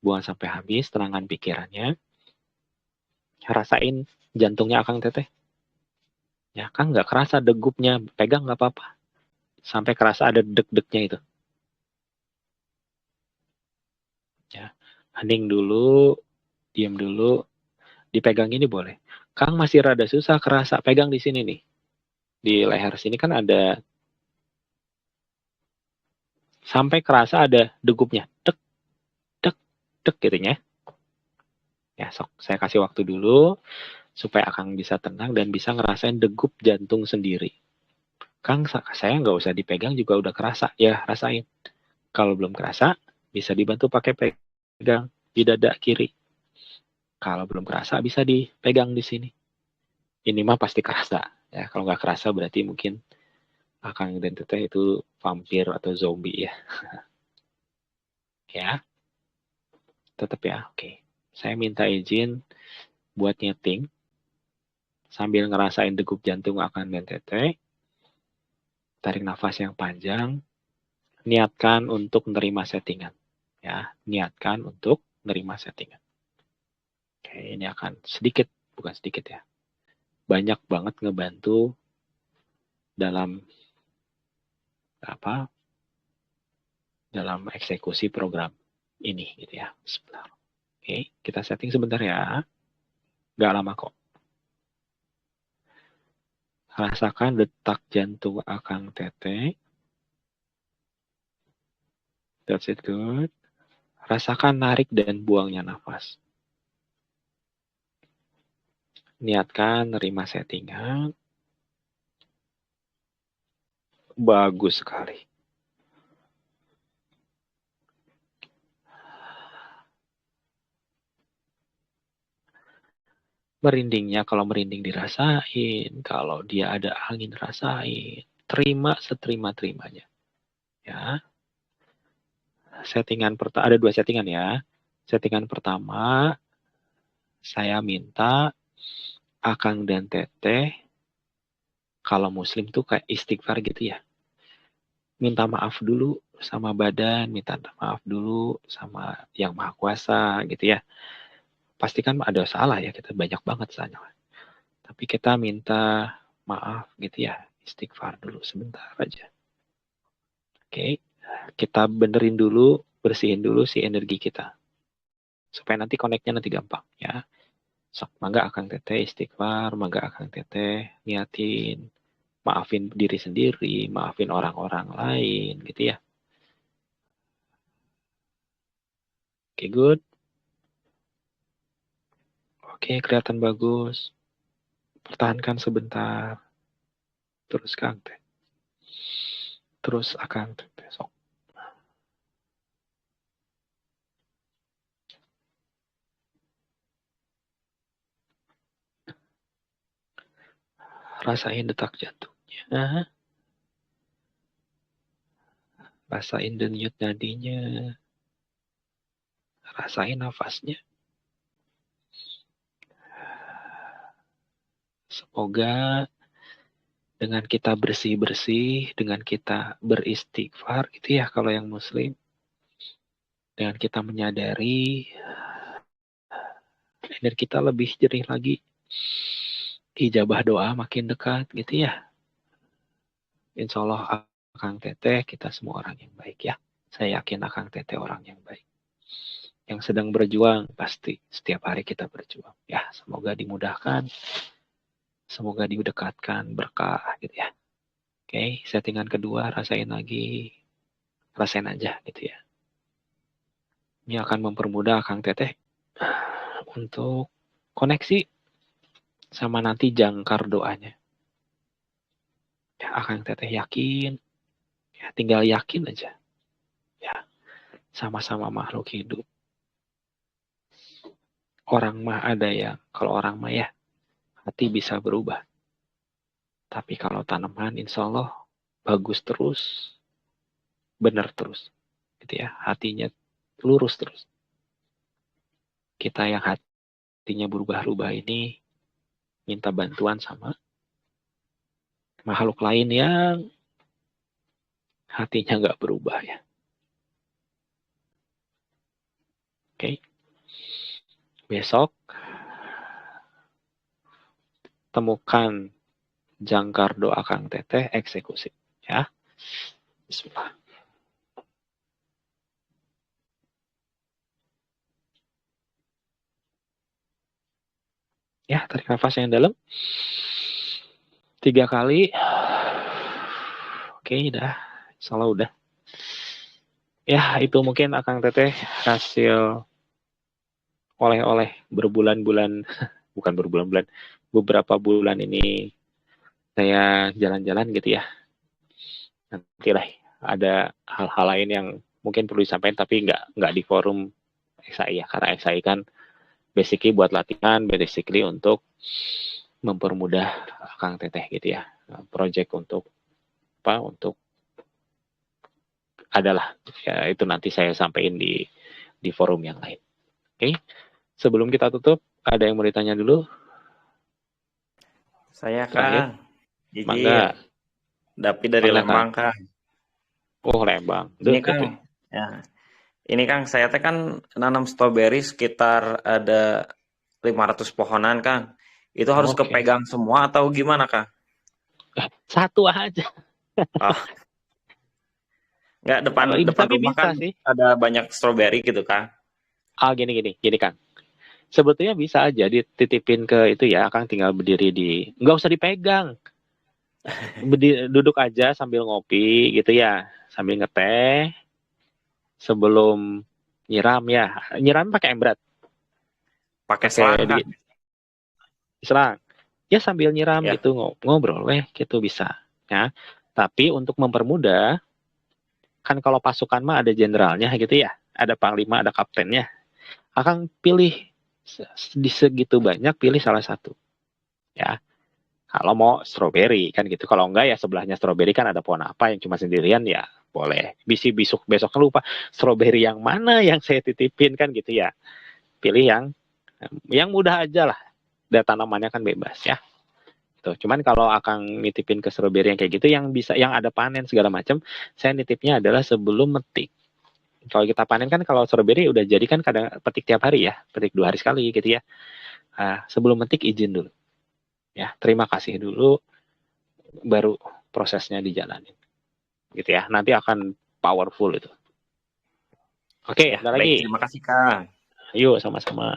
Buang sampai habis, tenangkan pikirannya. Rasain jantungnya Akang Teteh. Ya, Kang nggak kerasa degupnya, pegang nggak apa-apa. Sampai kerasa ada deg-degnya itu. Ya, hening dulu, diam dulu, dipegang ini boleh. Kang masih rada susah kerasa, pegang di sini nih. Di leher sini kan ada, sampai kerasa ada degupnya. Deg, deg, deg gitu ya. Ya, sok saya kasih waktu dulu, supaya Akang bisa tenang dan bisa ngerasain degup jantung sendiri. Kang, saya nggak usah dipegang juga udah kerasa. Ya, rasain. Kalau belum kerasa, bisa dibantu pakai pegang di dada kiri. Kalau belum kerasa, bisa dipegang di sini. Ini mah pasti kerasa. Ya, kalau nggak kerasa berarti mungkin Akang dan Teteh itu vampir atau zombie ya. Ya, tetap ya. Oke. Saya minta izin buat nyeting sambil ngerasain degup jantung Akang dan Teteh. Tarik nafas yang panjang. Niatkan untuk menerima settingan. Ya, niatkan untuk menerima settingan. Oke, ini akan sedikit, bukan sedikit ya. Banyak banget ngebantu dalam dalam eksekusi program ini gitu ya. Sebentar. Oke, kita setting sebentar ya. Gak lama kok. Rasakan detak jantung Akang Teteh. That's it, good. Rasakan narik dan buangnya nafas. Niatkan nerima settingan. Bagus sekali. Merindingnya kalau merinding dirasain, kalau dia ada angin rasain, terima seterima-terimanya. Ya. Settingan ada 2 settingan ya. Settingan pertama, saya minta Akang dan Teteh Kalau muslim tuh kayak istighfar gitu ya. Minta maaf dulu sama badan, minta maaf dulu sama yang maha kuasa gitu ya. Pasti kan ada salah ya, kita banyak banget salah. Tapi kita minta maaf gitu ya, istighfar dulu sebentar aja. Oke, kita benerin dulu, bersihin dulu si energi kita. Supaya nanti connect-nya nanti gampang ya. Sok, mangga akang teteh istighfar, mangga akang teteh niatin, maafin diri sendiri, maafin orang-orang lain gitu ya. Oke, good. Oke, kelihatan bagus. Pertahankan sebentar. Terus Kang teh. Terus akang teteh sok. Rasain detak jantungnya. Rasain denyut nadinya. Rasain nafasnya. Semoga dengan kita bersih-bersih, dengan kita beristighfar gitu ya kalau yang muslim. Dengan kita menyadari energi kita lebih jernih lagi. Ijabah doa makin dekat gitu ya. Insya Allah Akang Teteh kita semua orang yang baik ya. Saya yakin Akang Teteh orang yang baik. Yang sedang berjuang pasti setiap hari kita berjuang. Ya, semoga dimudahkan. Semoga didekatkan berkah gitu ya. Oke, settingan kedua rasain lagi. Rasain aja gitu ya. Ini akan mempermudah Akang Teteh untuk koneksi sama nanti jangkar doanya. Ya, Akang Teteh yakin. Ya, tinggal yakin aja. Ya, sama-sama makhluk hidup. Orang mah ada yang, kalau orang mah ya, hati bisa berubah. Tapi kalau tanaman, insya Allah bagus terus, benar terus. Gitu ya, hatinya lurus terus. Kita yang hatinya berubah-ubah ini, minta bantuan sama makhluk lain yang hatinya nggak berubah ya. Oke. Besok temukan jangkar doa Kang Teteh, eksekusi ya. Bismillah. Ya, tarik nafas yang dalam 3 kali. Oke, udah. Insyaallah udah. Ya, itu mungkin Akang Teteh hasil oleh-oleh berbulan-bulan, bukan berbulan-bulan, beberapa bulan ini saya jalan-jalan gitu ya. Nantilah ada hal-hal lain yang mungkin perlu disampaikan tapi nggak di forum XAI ya, karena XAI kan basically buat latihan, basically untuk mempermudah Kang Teteh gitu ya. Project untuk apa? Untuk adalah ya itu nanti saya sampaikan di forum yang lain. Oke. Sebelum kita tutup, ada yang mau ditanya dulu? Saya Terakhir. Kang, Jijil. Mangga. Dapi dari Mangga, Lembang Kang. Oh Lembang. Ini Kang, ya. Ini Kang, saya teh kan nanam stroberi sekitar ada 500 pohonan Kang. Itu harus kepegang semua atau gimana Kang? Satu aja. Oh. Nggak, depan rumah kan sih. Ada banyak stroberi gitu Kang. Gini Kang. Sebetulnya bisa aja dititipin ke itu ya, Kang tinggal berdiri nggak usah dipegang. Duduk aja sambil ngopi gitu ya, sambil ngeteh. Sebelum nyiram ya, nyiram pakai embrat. Pakai selang Kang. Selang. Ya sambil nyiram gitu ngobrol gitu bisa ya. Tapi untuk mempermudah, kan kalau pasukan mah ada jenderalnya gitu ya, ada panglima, ada kaptennya. Akang pilih di segitu banyak, pilih salah satu ya. Kalau mau stroberi kan gitu, kalau enggak ya sebelahnya stroberi kan ada pohon apa yang cuma sendirian ya boleh. Besok lupa stroberi yang mana yang saya titipin kan gitu ya, pilih yang mudah aja lah, dan tanamannya kan bebas ya. Tuh, cuman kalau akan nitipin ke strawberry yang kayak gitu, yang bisa, yang ada panen segala macam, saya nitipnya adalah sebelum metik. Kalau kita panen kan, kalau strawberry udah jadi kan kadang petik tiap hari ya, petik 2 hari sekali gitu ya. Sebelum metik izin dulu, ya terima kasih dulu, baru prosesnya dijalanin, gitu ya. Nanti akan powerful itu. Oke, Ya, ada baik, lagi. terima kasih Kang. Yuk sama-sama.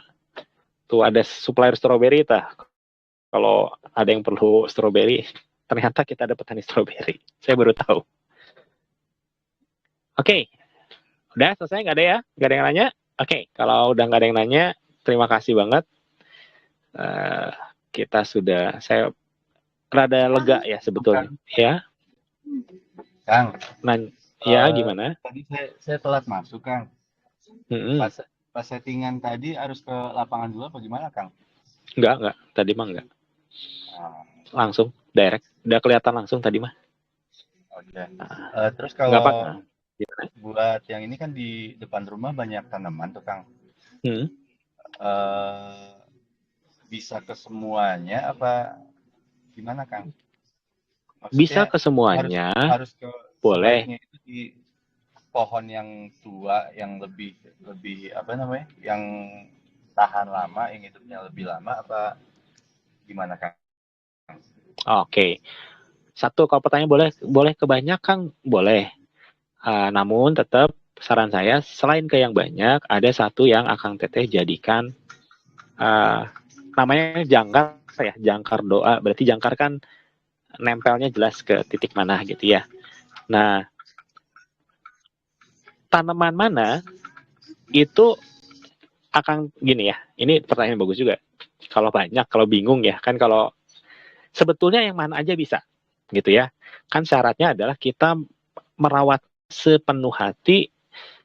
Tuh ada supplier strawberry tah. Kalau ada yang perlu strawberry, ternyata kita ada petani strawberry. Saya baru tahu. Oke, udah selesai, nggak ada ya? Nggak ada yang nanya? Oke, kalau udah nggak ada yang nanya, terima kasih banget. Kita sudah, saya rada lega ya sebetulnya. Ya, Kang. Ya, gimana? Tadi saya telat masuk, Kang. Pas settingan tadi harus ke lapangan dulu apa gimana, Kang? Enggak. Tadi mah enggak. Langsung, direct. Udah kelihatan langsung tadi mah. Oke. Terus kalau gimana? Buat yang ini kan di depan rumah banyak tanaman tuh, Kang. Bisa ke semuanya apa gimana, Kang? Maksudnya bisa ke semuanya. Harus ke boleh. Sebaiknya itu di pohon yang tua, yang lebih apa namanya? Yang tahan lama, yang hidupnya lebih lama apa gimana, Kang? Oke. Satu, kalau pertanyaan boleh kebanyak, Kang? Boleh. Namun tetap saran saya, selain ke yang banyak, ada satu yang Akang Teteh jadikan namanya jangkar ya, jangkar doa. Berarti jangkar kan nempelnya jelas ke titik mana gitu ya. Nah, tanaman mana itu akan gini ya. Ini pertanyaan bagus juga. Kalau banyak, kalau bingung ya, kan kalau sebetulnya yang mana aja bisa gitu ya. Kan syaratnya adalah kita merawat sepenuh hati,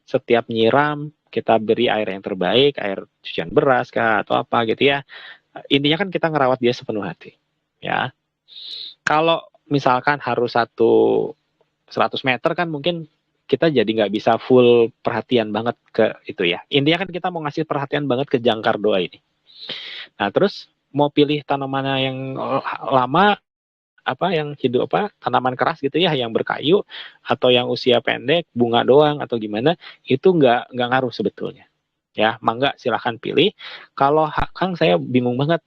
setiap nyiram kita beri air yang terbaik, air cucian beras kah atau apa gitu ya. Intinya kan kita ngerawat dia sepenuh hati ya. Kalau misalkan harus 100 meter kan mungkin kita jadi nggak bisa full perhatian banget ke itu ya. Intinya kan kita mau ngasih perhatian banget ke jangkar doa ini. Nah, terus mau pilih tanaman yang lama, yang hidup tanaman keras gitu ya, yang berkayu atau yang usia pendek, bunga doang atau gimana, itu nggak ngaruh sebetulnya. Ya, mangga silahkan pilih. Kalau Kang saya bingung banget,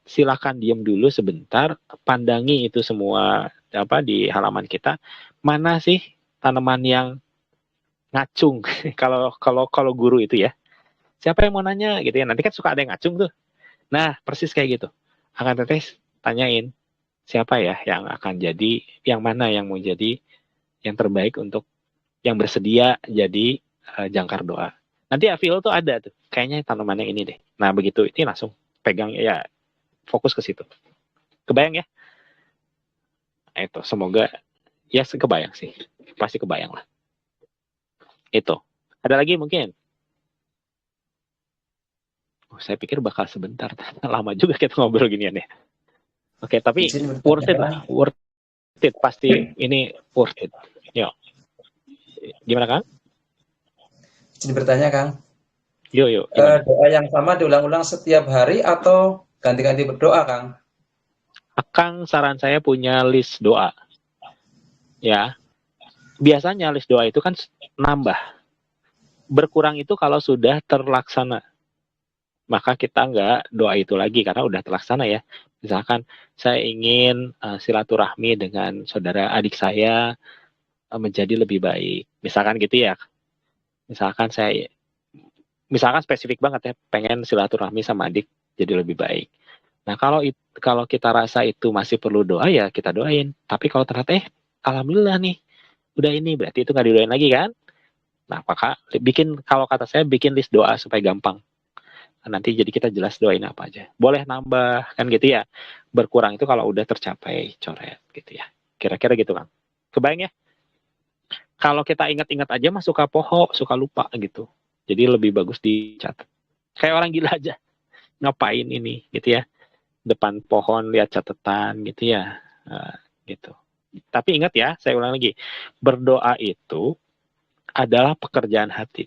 silahkan diam dulu sebentar, pandangi itu semua di halaman kita, mana sih tanaman yang ngacung. kalau guru itu ya, siapa yang mau nanya gitu ya, nanti kan suka ada yang ngacung tuh. Nah, persis kayak gitu. Akan Teteh tanyain, siapa ya yang akan jadi, yang mana yang mau jadi yang terbaik untuk yang bersedia jadi jangkar doa. Nanti feel tuh ada tuh, kayaknya tanaman yang ini deh. Nah, begitu ini langsung pegang ya, fokus ke situ. Kebayang ya? Nah, itu semoga ya kebayang sih. Pasti kebayang lah. Itu. Ada lagi mungkin? Saya pikir bakal sebentar. Lama juga kita ngobrol ginian ya. Oke, tapi worth it lah. Worth it. Pasti ini worth it. Yuk. Gimana, Kang? Izin bertanya, Kang. Yuk. Doa yang sama diulang-ulang setiap hari atau ganti-ganti berdoa, Kang? Kang, saran saya punya list doa. Ya. Biasanya list doa itu kan nambah. Berkurang itu kalau sudah terlaksana. Maka kita nggak doa itu lagi karena udah terlaksana ya. Misalkan saya ingin silaturahmi dengan saudara adik saya menjadi lebih baik. Misalkan gitu ya. Misalkan spesifik banget ya, pengen silaturahmi sama adik jadi lebih baik. Nah, kalau kita rasa itu masih perlu doa ya kita doain. Tapi kalau ternyata alhamdulillah nih, udah ini berarti itu nggak didoain lagi kan? Nah, maka kalau kata saya bikin list doa supaya gampang. Nanti jadi kita jelas doain apa aja. Boleh nambah kan gitu ya. Berkurang itu kalau udah tercapai coret gitu ya. Kira-kira gitu kan. Kebayang ya? Kalau kita ingat-ingat aja mah suka poho, suka lupa gitu. Jadi lebih bagus dicatat. Kayak orang gila aja. Ngapain ini gitu ya. Depan pohon lihat catatan gitu ya. Gitu. Tapi ingat ya, saya ulang lagi. Berdoa itu adalah pekerjaan hati.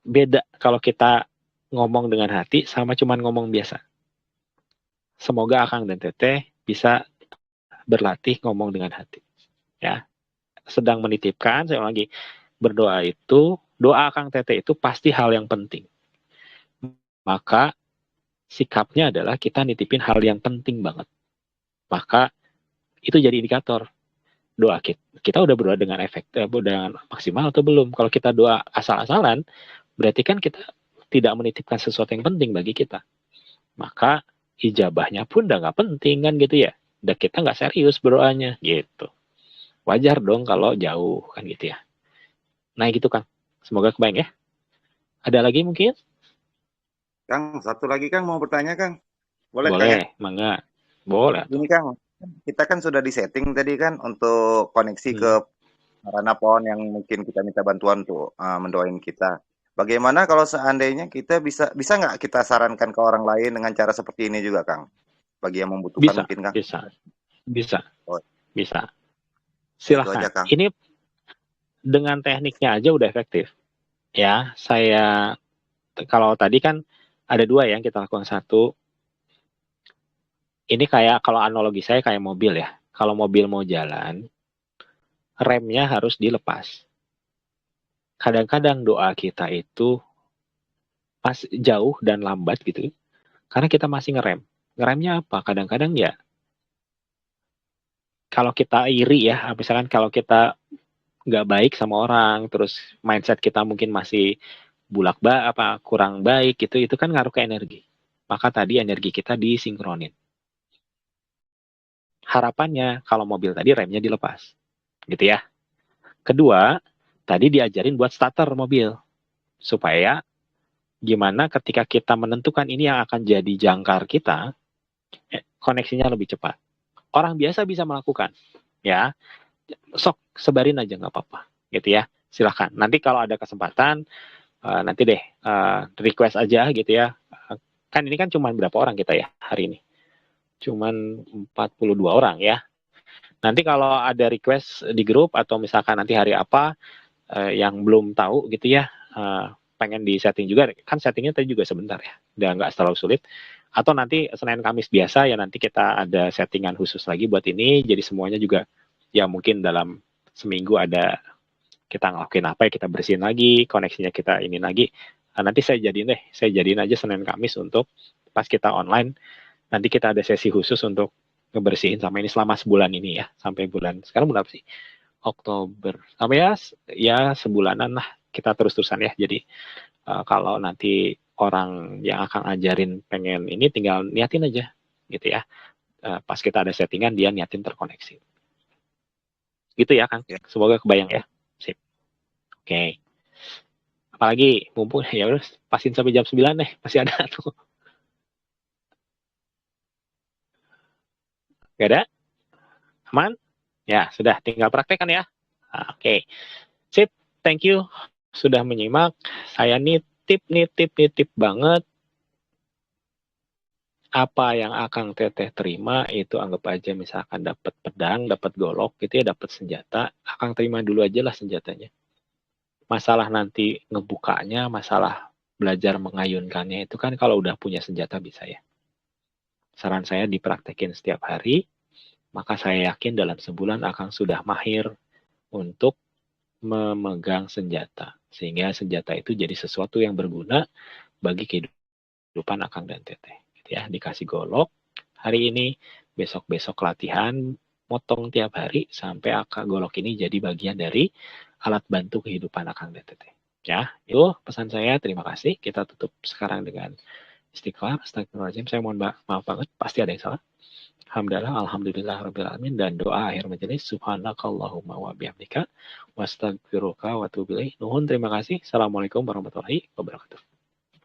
Beda kalau kita ngomong dengan hati sama cuman ngomong biasa. semoga Akang dan Teteh bisa berlatih ngomong dengan hati. Ya, sedang menitipkan, saya lagi berdoa itu, doa Akang Teteh itu pasti hal yang penting. Maka sikapnya adalah kita nitipin hal yang penting banget. Maka itu jadi indikator doa kita udah berdoa dengan dengan maksimal atau belum. Kalau kita doa asal-asalan, berarti kan kita tidak menitipkan sesuatu yang penting bagi kita. Maka ijabahnya pun udah nggak penting kan gitu ya. Dan kita nggak serius berdoanya gitu. Wajar dong kalau jauh kan gitu ya. Nah gitu Kang. Semoga kebayang ya. Ada lagi mungkin? Kang, satu lagi Kang mau bertanya Kang. Boleh Kang Boleh, ya? mangga. Boleh. Ini Kang, kita kan sudah disetting tadi kan untuk koneksi ke sarana pohon yang mungkin kita minta bantuan untuk mendoain kita. Bagaimana kalau seandainya kita bisa nggak kita sarankan ke orang lain dengan cara seperti ini juga Kang? Bagi yang membutuhkan mungkin Kang. Bisa. Silahkan. Aja, Kang. Ini dengan tekniknya aja udah efektif. Ya, saya kalau tadi kan ada dua yang kita lakukan. Satu, ini kayak kalau analogi saya kayak mobil ya. Kalau mobil mau jalan, remnya harus dilepas. Kadang-kadang doa kita itu pas jauh dan lambat gitu, karena kita masih ngerem. Ngeremnya apa? Kadang-kadang ya, kalau kita iri ya, misalkan kalau kita nggak baik sama orang, terus mindset kita mungkin masih kurang baik gitu, itu kan ngaruh ke energi. Maka tadi energi kita disinkronin. Harapannya kalau mobil tadi remnya dilepas, gitu ya. Kedua, tadi diajarin buat starter mobil supaya gimana ketika kita menentukan ini yang akan jadi jangkar kita, koneksinya lebih cepat. Orang biasa bisa melakukan, ya. Sok sebarin aja nggak apa-apa, gitu ya. Silahkan. Nanti kalau ada kesempatan, nanti deh request aja gitu ya. Kan ini kan cuma berapa orang kita ya hari ini? Cuman 42 orang ya. Nanti kalau ada request di grup atau misalkan nanti hari apa yang belum tahu gitu ya, pengen di setting juga, kan settingnya tadi juga sebentar ya, udah nggak terlalu sulit. Atau nanti Senin Kamis biasa ya, nanti kita ada settingan khusus lagi buat ini, jadi semuanya juga ya mungkin dalam seminggu ada kita ngelakuin apa ya, kita bersihin lagi, koneksinya kita ini lagi. Nanti saya jadiin aja Senin Kamis untuk pas kita online, nanti kita ada sesi khusus untuk ngebersihin sama ini selama sebulan ini ya, sampai bulan, sekarang bulan apa sih? Oktober. Sampai ya sebulanan lah kita terus-terusan ya. Jadi kalau nanti orang yang akan ajarin pengen ini tinggal niatin aja gitu ya. Pas kita ada settingan dia niatin terkoneksi. Gitu ya Kang. Ya. Semoga kebayang ya. Sip. Oke. Apalagi mumpung ya udah pasin sampai jam 9 deh, masih ada tuh. Gak ada? Aman? Ya, sudah tinggal praktekkan ya. Oke. Sip, thank you sudah menyimak. Saya nitip banget. Apa yang Akang Teteh terima itu anggap aja misalkan dapat pedang, dapat golok gitu ya, dapat senjata, Akang terima dulu aja lah senjatanya. Masalah nanti ngebukanya, masalah belajar mengayunkannya itu kan kalau udah punya senjata bisa ya. Saran saya dipraktekin setiap hari, maka saya yakin dalam sebulan Akang sudah mahir untuk memegang senjata. Sehingga senjata itu jadi sesuatu yang berguna bagi kehidupan Akang dan Teteh. Ya, dikasih golok hari ini, besok-besok latihan motong tiap hari sampai golok ini jadi bagian dari alat bantu kehidupan Akang dan Teteh. Ya, itu pesan saya. Terima kasih. Kita tutup sekarang dengan istighfar. Astagfirullahaladzim. Saya mohon maaf banget. Pasti ada yang salah. Alhamdulillah rabbil alamin, dan doa akhir majelis subhanakallahumma wa bihamdika wastaghfiruka wa atubu ilaik. Nuhun, terima kasih. Assalamualaikum warahmatullahi wabarakatuh.